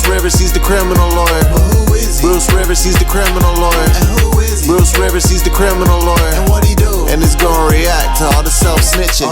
Bruce Rivers, he's the criminal lawyer. But who is he? Bruce Rivers, he's the criminal lawyer. And who is he? Bruce Rivers, he's the criminal lawyer. And what he do? And he's gonna react to all the self-snitching.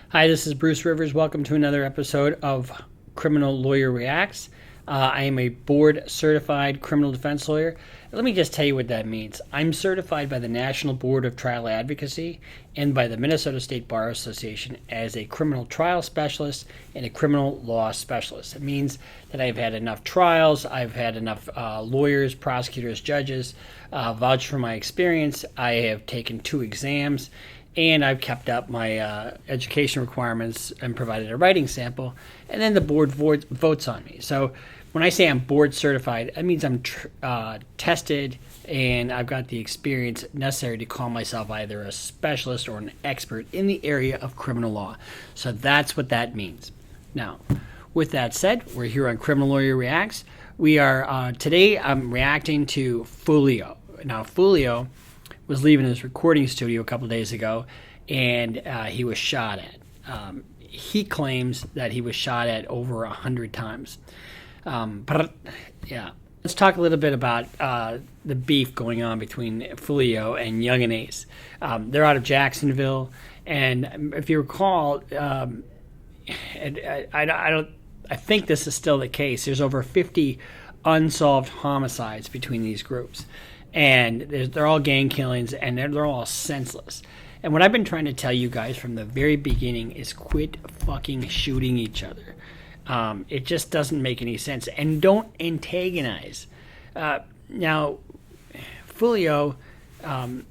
Hi, this is Bruce Rivers. Welcome to another episode of Criminal Lawyer Reacts. I am a board-certified criminal defense lawyer. Let me just tell you what that means. I'm certified by the National Board of Trial Advocacy and by the Minnesota State Bar Association as a criminal trial specialist and a criminal law specialist. It means that I've had enough trials, I've had enough lawyers, prosecutors, judges vouch for my experience. I have taken 2 exams, and I've kept up my education requirements and provided a writing sample, and then the board votes on me. So when I say I'm board certified, that means I'm tested and I've got the experience necessary to call myself either a specialist or an expert in the area of criminal law. So that's what that means. Now, with that said, we're here on Criminal Lawyer Reacts. We are, today I'm reacting to Foolio. Now, Foolio was leaving his recording studio a couple of days ago, and he was shot at. He claims that he was shot at over 100 times. But yeah, let's talk a little bit about the beef going on between Foolio and Young and Ace. They're out of Jacksonville, and if you recall, I think this is still the case. There's over 50 unsolved homicides between these groups, and they're all gang killings, and they're all senseless. And what I've been trying to tell you guys from the very beginning is quit fucking shooting each other. It just doesn't make any sense. And don't antagonize. Now, Foolio, Young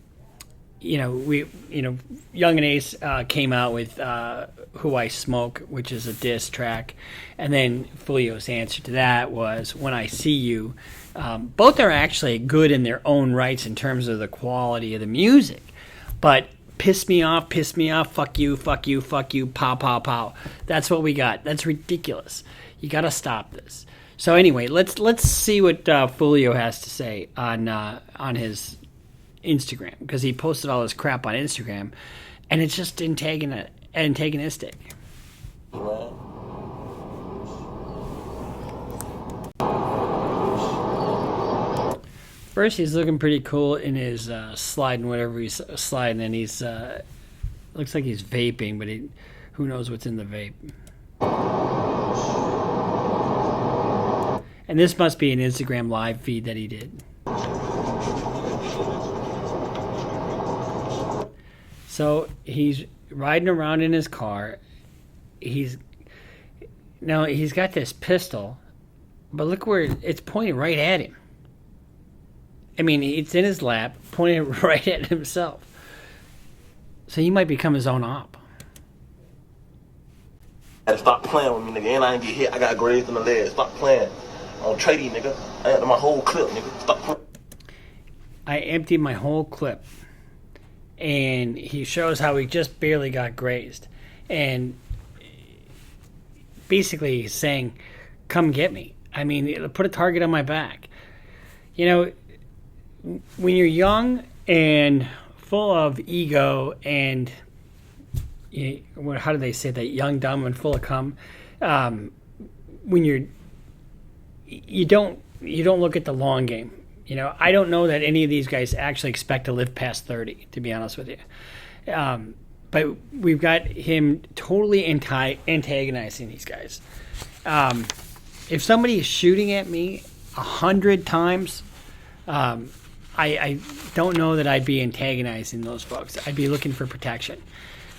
and Ace came out with Who I Smoke, which is a diss track. And then Foolio's answer to that was When I See You. Both are actually good in their own rights in terms of the quality of the music. But piss me off, fuck you, pow, pow, pow. That's what we got. That's ridiculous. You got to stop this. So anyway, let's see what Foolio has to say on his Instagram, because he posted all this crap on Instagram, and it's just antagonistic. First, he's looking pretty cool in his sliding, whatever he's sliding, and he's looks like he's vaping, but who knows what's in the vape. And this must be an Instagram live feed that he did. So he's riding around in his car. He's got this pistol, but look where it's pointing right at him. I mean, it's in his lap, pointing right at himself. So he might become his own op. I had to stop playing with me, nigga. And I ain't get hit. I got grazed in the leg. Stop playing. I don't trade you, nigga. I emptied my whole clip, nigga. Stop playing. I emptied my whole clip. And he shows how he just barely got grazed. And basically he's saying, come get me. I mean, put a target on my back. You know, when you're young and full of ego and how do they say that, young, dumb, and full of cum, when you don't look at the long game. You know, I don't know that any of these guys actually expect to live past 30, to be honest with you. But we've got him totally antagonizing these guys. If somebody is shooting at me 100 times, I don't know that I'd be antagonizing those folks. I'd be looking for protection.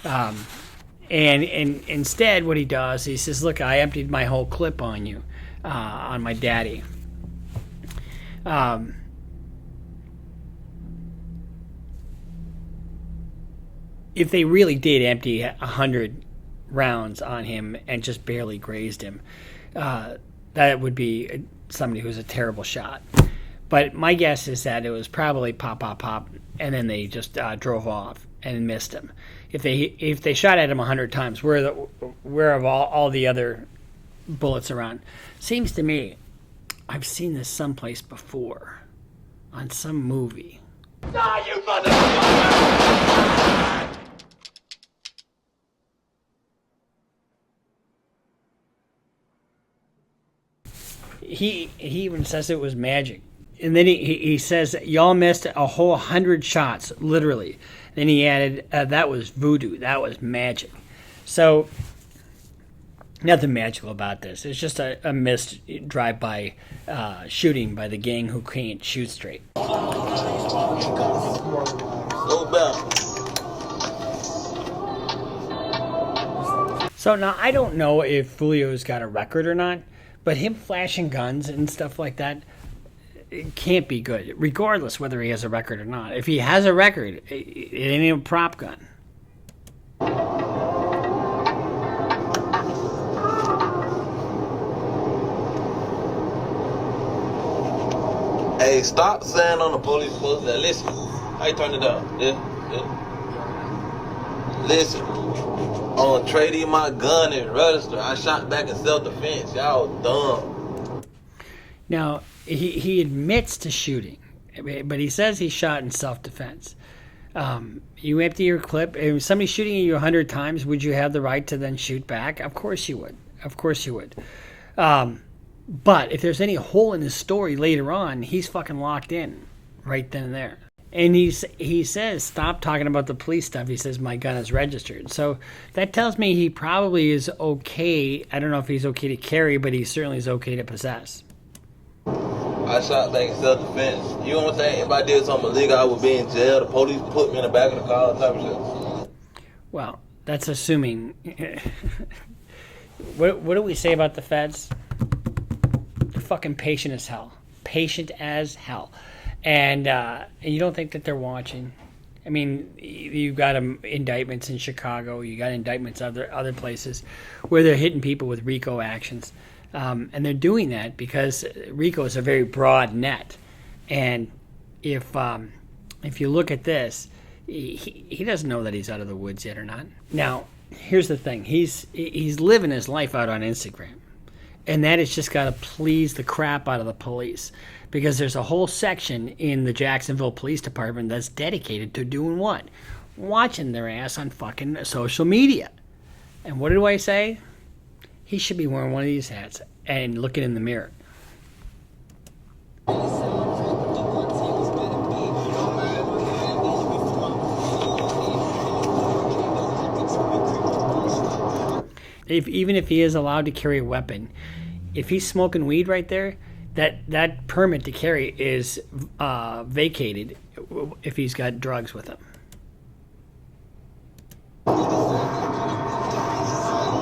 And instead what he does, he says, look, I emptied my whole clip on you, on my daddy. If they really did empty 100 rounds on him and just barely grazed him, that would be somebody who's a terrible shot. But my guess is that it was probably pop, pop, pop, and then they just drove off and missed him. If they shot at him 100 times, where have all the other bullets around? Seems to me, I've seen this someplace before, on some movie. Die, you motherfucker! he even says it was magic. And then he says, y'all missed a whole 100 shots, literally. Then he added, that was voodoo. That was magic. So, nothing magical about this. It's just a missed drive-by shooting by the gang who can't shoot straight. Slow down. So now, I don't know if Foolio's got a record or not, but him flashing guns and stuff like that, it can't be good, regardless whether he has a record or not. If he has a record, it ain't a prop gun. Hey, stop saying on the police post that. Listen, how you turn it down? Yeah. Listen, on trading my gun and register, I shot back in self-defense. Y'all dumb. Now, he admits to shooting, but he says he shot in self-defense. You empty your clip. If somebody's shooting at you 100 times, would you have the right to then shoot back? Of course you would. Of course you would. But if there's any hole in his story later on, he's fucking locked in right then and there. And he says, stop talking about the police stuff. He says, my gun is registered. So that tells me he probably is okay. I don't know if he's okay to carry, but he certainly is okay to possess. I shot back in self-defense. You know what I'm saying? If I did something illegal, I would be in jail. The police put me in the back of the car, type of shit. Well, that's assuming. What do we say about the feds? They're fucking patient as hell. Patient as hell. And you don't think that they're watching. I mean, you've got indictments in Chicago. You got indictments other places where they're hitting people with RICO actions. And they're doing that because RICO is a very broad net. And if you look at this, he doesn't know that he's out of the woods yet or not. Now, here's the thing. He's living his life out on Instagram. And that has just got to please the crap out of the police. Because there's a whole section in the Jacksonville Police Department that's dedicated to doing what? Watching their ass on fucking social media. And what do I say? He should be wearing one of these hats and looking in the mirror. Even if he is allowed to carry a weapon, if he's smoking weed right there, that permit to carry is vacated if he's got drugs with him.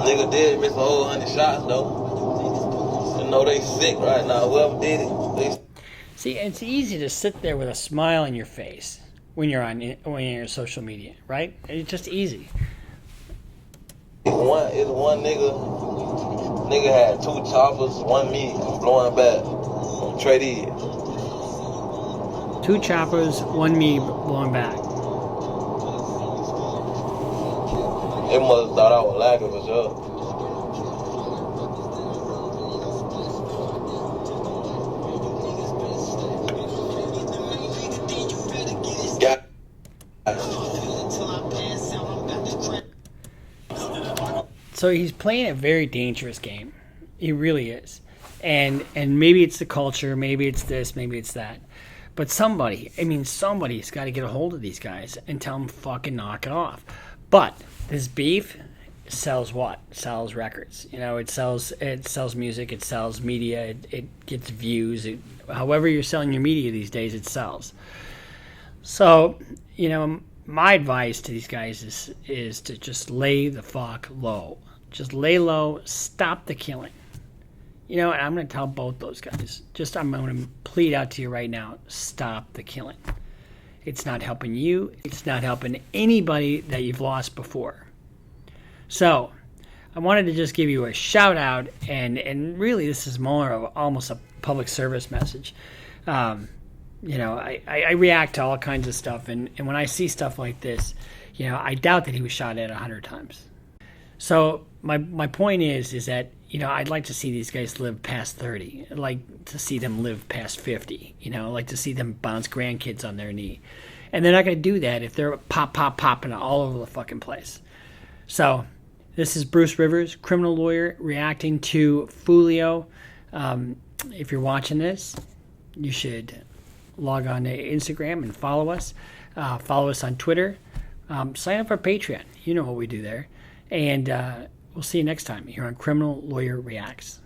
Nigga did miss a whole 100 shots though. You know they sick right now. Whoever did it, they. See, it's easy to sit there with a smile on your face when you're on social media, right? It's just easy. It's one nigga. Nigga had 2 choppers, 1 me, blowing back. On Trade. 2 choppers, 1 me blowing back. They must have thought I was lagging for sure. So he's playing a very dangerous game. He really is. And maybe it's the culture, maybe it's this, maybe it's that. But somebody's got to get a hold of these guys and tell them fucking knock it off. But this beef sells what? Sells records. You know, it sells music, it sells media, it gets views. However you're selling your media these days, it sells. So, you know, my advice to these guys is to just lay the fuck low. Just lay low, stop the killing. You know, and I'm going to tell both those guys. I'm going to plead out to you right now, stop the killing. It's not helping you. It's not helping anybody that you've lost before. So, I wanted to just give you a shout out, and really this is more of almost a public service message. You know, I react to all kinds of stuff, and when I see stuff like this, you know, I doubt that he was shot at 100 times. So my point is that, you know, I'd like to see these guys live past 30. I'd like to see them live past 50. You know, I'd like to see them bounce grandkids on their knee. And they're not going to do that if they're popping all over the fucking place. So this is Bruce Rivers, criminal lawyer, reacting to Foolio. If you're watching this, you should log on to Instagram and follow us. Follow us on Twitter. Sign up for Patreon. You know what we do there. And we'll see you next time here on Criminal Lawyer Reacts.